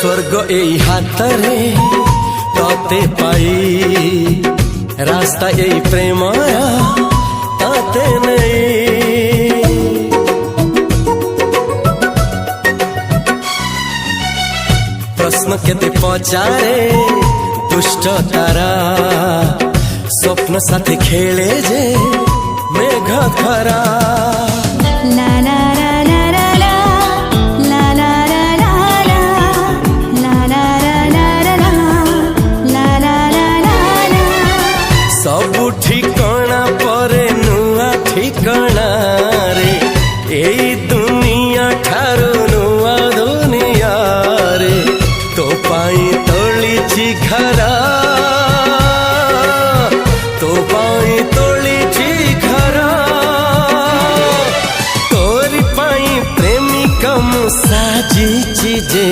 स्वर्ग एई हातरे तते पाई रास्ता एई प्रेमया ताते नहीं। प्रश्न केते पचारे दुष्ट तारा स्वप्न साथी खेले जे मेघ खरा। ला ला ला ला ला ला ला ला ला ला ला ला ला ला। सब ठिकाना परे नुआ ठिकाना रे एई दुनिया ठारू नुआ दुनिया रे। तो पाई तोलिची घरा तो पाई तोलिची घरा तोरी पाई प्रेमिका मु साजिची जे।